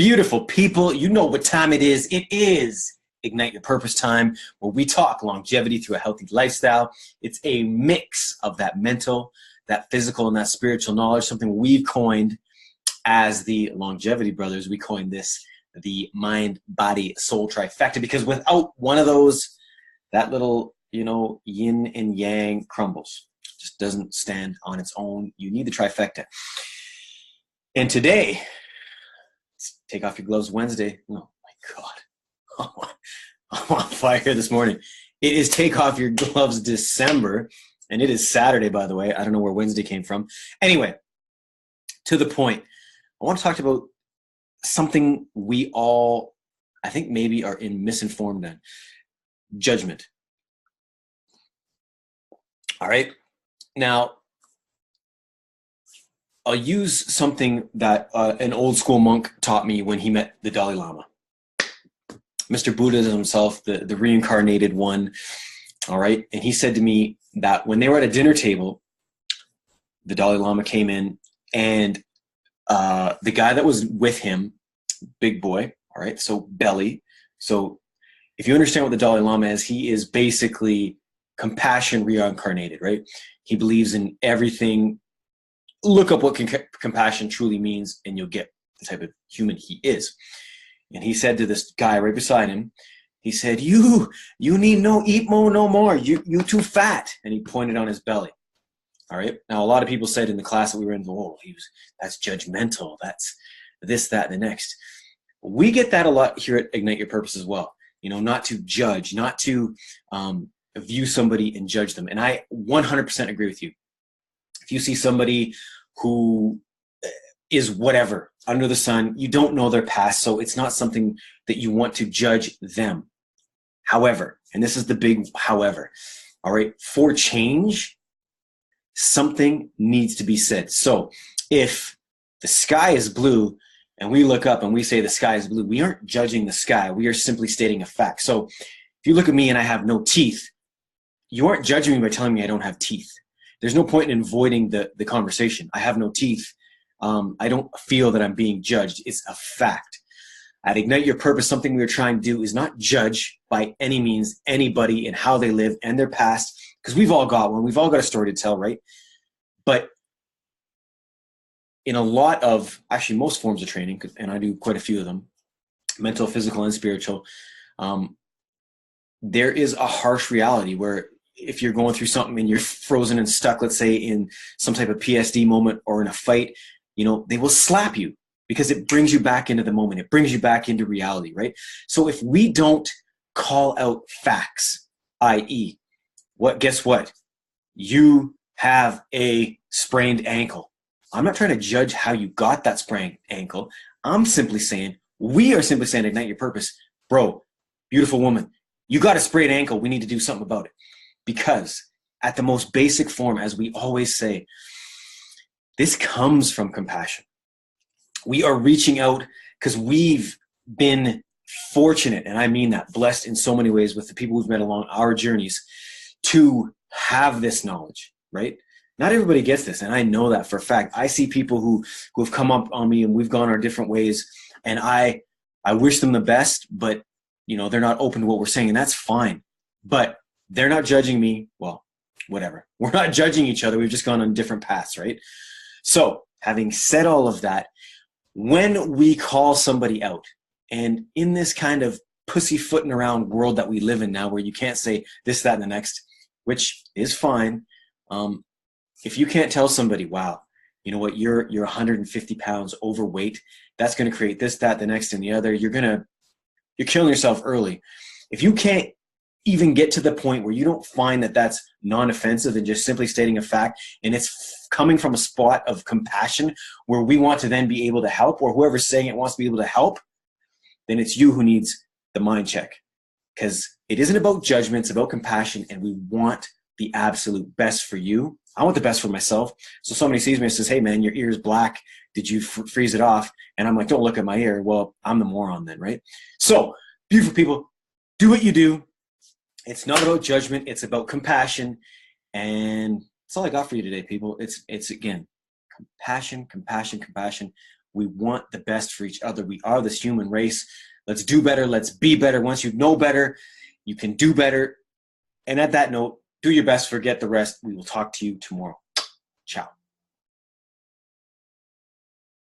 Beautiful people, you know what time it is. It is Ignite Your Purpose time, where we talk longevity through a healthy lifestyle. It's a mix of that mental, that physical, and that spiritual knowledge, something we've coined as the Longevity Brothers. We coined this the mind, body, soul trifecta, because without one of those, that little, yin and yang crumbles. It just doesn't stand on its own. You need the trifecta. And today, Take Off Your Gloves Wednesday. Oh my God. I'm on fire this morning. It is Take Off Your Gloves December, and it is Saturday, by the way. I don't know where Wednesday came from. Anyway, to the point, I want to talk about something we all, I think maybe are misinformed on. Judgment. All right. Now, I'll use something that an old school monk taught me when he met the Dalai Lama. Mr. Buddha himself, the reincarnated one. All right. And he said to me that when they were at a dinner table, the Dalai Lama came in, and the guy that was with him, big boy, all right, so belly. So if you understand what the Dalai Lama is, he is basically compassion reincarnated, right? He believes in everything. Look up what compassion truly means, and you'll get the type of human he is. And he said to this guy right beside him, he said, you need no eat no more. You too fat. And he pointed on his belly. All right. Now, a lot of people said in the class that we were in, oh, that's judgmental. That's this, that, and the next. We get that a lot here at Ignite Your Purpose as well. Not to judge, not to view somebody and judge them. And I 100% agree with you. If you see somebody who is whatever under the sun, you don't know their past, so it's not something that you want to judge them. However, and this is the big however, all right, for change, something needs to be said. So if the sky is blue and we look up and we say the sky is blue, we aren't judging the sky. We are simply stating a fact. So if you look at me and I have no teeth, you aren't judging me by telling me I don't have teeth. There's no point in avoiding the conversation. I have no teeth. I don't feel that I'm being judged. It's a fact. At Ignite Your Purpose, something we're trying to do is not judge by any means anybody and how they live and their past, because we've all got one. We've all got a story to tell, right? But in a lot of, actually most forms of training, and I do quite a few of them, mental, physical, and spiritual, there is a harsh reality where if you're going through something and you're frozen and stuck, let's say in some type of PSD moment or in a fight, they will slap you because it brings you back into the moment. It brings you back into reality, right? So if we don't call out facts, i.e., guess what? You have a sprained ankle. I'm not trying to judge how you got that sprained ankle. We are simply saying, Ignite Your Purpose. Bro, beautiful woman, you got a sprained ankle. We need to do something about it. Because at the most basic form, as we always say, this comes from compassion. We are reaching out because we've been fortunate, and I mean that, blessed in so many ways with the people we've met along our journeys to have this knowledge, right? Not everybody gets this, and I know that for a fact. I see people who have come up on me and we've gone our different ways, and I wish them the best, but they're not open to what we're saying, and that's fine. But they're not judging me. Well, whatever. We're not judging each other. We've just gone on different paths, right? So having said all of that, when we call somebody out, and in this kind of pussyfooting around world that we live in now, where you can't say this, that, and the next, which is fine. If you can't tell somebody, wow, you know what, you're 150 pounds overweight, that's going to create this, that, the next, and the other, you're killing yourself early. If you can't even get to the point where you don't find that that's non-offensive and just simply stating a fact, and it's coming from a spot of compassion where we want to then be able to help, or whoever's saying it wants to be able to help, then it's you who needs the mind check. Because it isn't about judgment, it's about compassion, and we want the absolute best for you. I want the best for myself. So somebody sees me and says, hey man, your ear is black. Did you freeze it off? And I'm like, don't look at my ear. Well, I'm the moron then, right? So beautiful people, do what you do. It's not about judgment. It's about compassion. And that's all I got for you today, people. It's again, compassion, compassion, compassion. We want the best for each other. We are this human race. Let's do better. Let's be better. Once you know better, you can do better. And at that note, do your best, forget the rest. We will talk to you tomorrow. Ciao.